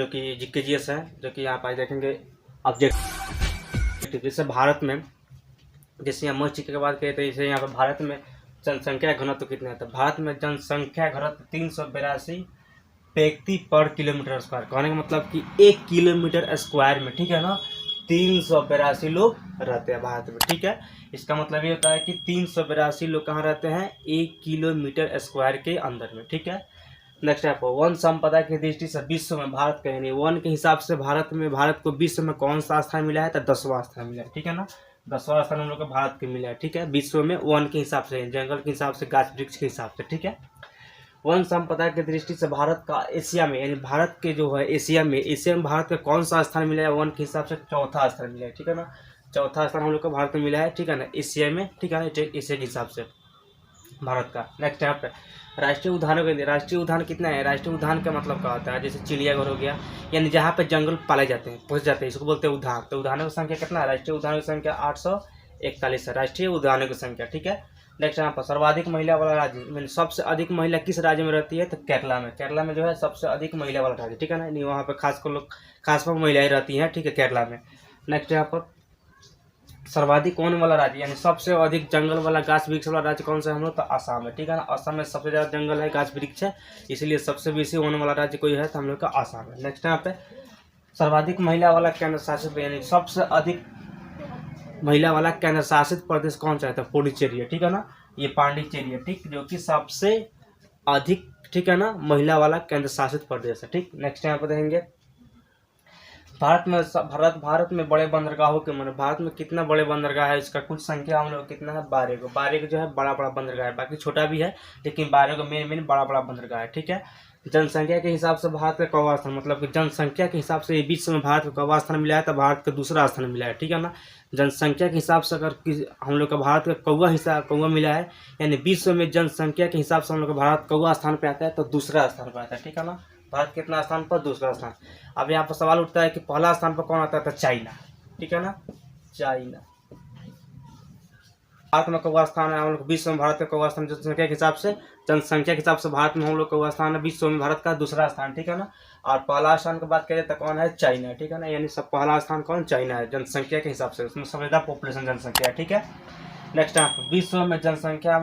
जो कि जीकेजीएस है, जो कि यहाँ पर देखेंगे ऑब्जेक्टिव। जैसे भारत में, जैसे यहाँ मस्जिद के बाद कहते हैं, जैसे यहाँ पर भारत में जनसंख्या घनत्व कितना है, तो भारत में जनसंख्या घनत्व 382 व्यक्ति पर किलोमीटर स्क्वायर। कहने का मतलब कि 1 किलोमीटर स्क्वायर में, ठीक है ना, 382 लोग रहते हैं भारत में, ठीक है। इसका मतलब ये होता है कि 382 लोग कहाँ रहते हैं, 1 किलोमीटर स्क्वायर के अंदर में, ठीक है। नेक्स्ट है वन संपदा की दृष्टि से विश्व में भारत का, यानी वन के हिसाब से भारत को विश्व में कौन सा स्थान मिला है, तो 10वां स्थान मिला है, ठीक है ना। 10वां स्थान हम लोग को भारत के मिला है, ठीक है, विश्व में वन के हिसाब से, जंगल के हिसाब से, गाछ वृक्ष के हिसाब से, ठीक है। वन संपदा की दृष्टि से भारत का एशिया में, यानी भारत के जो है एशिया में भारत का कौन सा स्थान मिला है, वन के हिसाब से 4था स्थान मिला है, ठीक है ना। 4था स्थान हम लोग को भारत में मिला है, ठीक है ना, एशिया में, ठीक है ना, एशिया के हिसाब से भारत का। नेक्स्ट यहाँ पे राष्ट्रीय उद्यानों के लिए, राष्ट्रीय उद्यान कितना है, राष्ट्रीय उद्यान का मतलब क्या होता है, जैसे चिड़ियाघर हो गया, यानी जहाँ पे जंगल पाले जाते हैं, पोसे जाते हैं, इसको बोलते हैं उद्यान। तो उद्यानों की संख्या कितना है, राष्ट्रीय उद्यानों की संख्या 841 है, राष्ट्रीय उद्यानों की संख्या, ठीक है। नेक्स्ट यहाँ पर सर्वाधिक महिला वाला राज्य, मीन सबसे अधिक महिला किस राज्य में रहती है, तो केरला में। केरला में जो है सबसे अधिक महिला वाला राज्य, ठीक है ना, नहीं वहाँ पर खासकर महिलाएं रहती हैं, ठीक है, केरला में। नेक्स्ट यहाँ पर सर्वाधिक वन वाला राज्य, यानी सबसे अधिक जंगल वाला गाछ वृक्ष वाला राज्य कौन सा है हम लोग, तो आसाम है, ठीक है ना। आसाम में सबसे ज़्यादा जंगल है, गाछ वृक्ष है, इसलिए सबसे बेसी वन वाला राज्य कोई है तो हम लोग का आसाम है। नेक्स्ट यहाँ पे सर्वाधिक महिला वाला केंद्र शासित, यानी सबसे अधिक महिला वाला केंद्र शासित प्रदेश कौन सा है, तो पुडुचेरी है, ठीक है ना, ये पांडिचेरी है, ठीक, जो कि सबसे अधिक, ठीक है ना, महिला वाला केंद्र शासित प्रदेश है, ठीक। नेक्स्ट यहाँ पर देखेंगे भारत में बड़े बंदरगाहों के, मतलब भारत में कितना बड़े बंदरगाह है, इसका कुछ संख्या हम लोग कितना है, 12 को। 12 को जो है बड़ा बंदरगाह है, बाकी छोटा भी है, लेकिन 12 को मेन बड़ा बंदरगाह है, ठीक है। जनसंख्या के हिसाब से भारत का कौवा स्थान, मतलब कि जनसंख्या के हिसाब से विश्व में भारत को कौवा स्थान मिला है, तो भारत का दूसरा स्थान मिला है, ठीक है ना। जनसंख्या के हिसाब से अगर हम लोग का भारत का कौवा मिला है, यानी विश्व में जनसंख्या के हिसाब से हम लोग का भारत कौवा स्थान पे आता है, तो दूसरा स्थान पर आता है, ठीक है ना। भारत कितना स्थान पर, दूसरा स्थान। अब यहाँ पर सवाल उठता है कि पहला स्थान पर कौन आता है, तो चाइना, ठीक है ना, चाइना। भारत में कौवा स्थान है हम लोग, विश्व में भारत का कौवा स्थान जनसंख्या के हिसाब से भारत में हम लोग कौवा स्थान है, विश्व में भारत का दूसरा स्थान, ठीक है ना। और पहला स्थान की बात करें तो कौन है, चाइना, ठीक है ना, यानी सब पहला स्थान कौन, चाइना है, जनसंख्या के हिसाब से, उसमें सबसे ज़्यादा पॉपुलेशन जनसंख्या है, ठीक है। नेक्स्ट यहाँ विश्व में जनसंख्या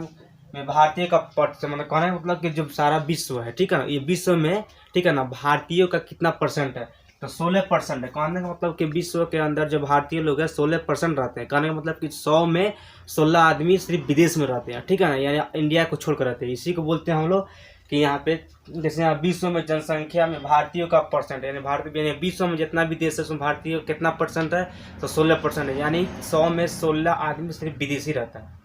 में भारतीय का परसेंट, मतलब कहने का मतलब कि जो सारा विश्व है, ठीक है ना, ये विश्व में, ठीक है ना, भारतीयों का कितना परसेंट है, तो 16% है। कहने का मतलब कि विश्व के अंदर जो भारतीय लोग हैं 16% रहते हैं। कहने का मतलब कि 100 में 16 आदमी सिर्फ विदेश में रहते हैं, ठीक है ना, यानी इंडिया को छोड़कर रहते हैं। इसी को बोलते हैं हम लोग कि यहाँ पे, जैसे यहाँ विश्व में जनसंख्या में भारतीयों का परसेंट, यानी विश्व में जितना भी देश है उसमें भारतीय कितना परसेंट है, तो 16% है, यानी 100 में 16 आदमी सिर्फ विदेशी रहता है,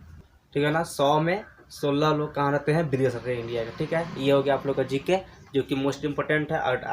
ठीक है ना। 100 में 16 लोग कहाँ रहते हैं, विदेश रहते हैं इंडिया के, ठीक है। ये हो गया आप लोग का जीके, जो कि मोस्ट इंपोर्टेंट है। और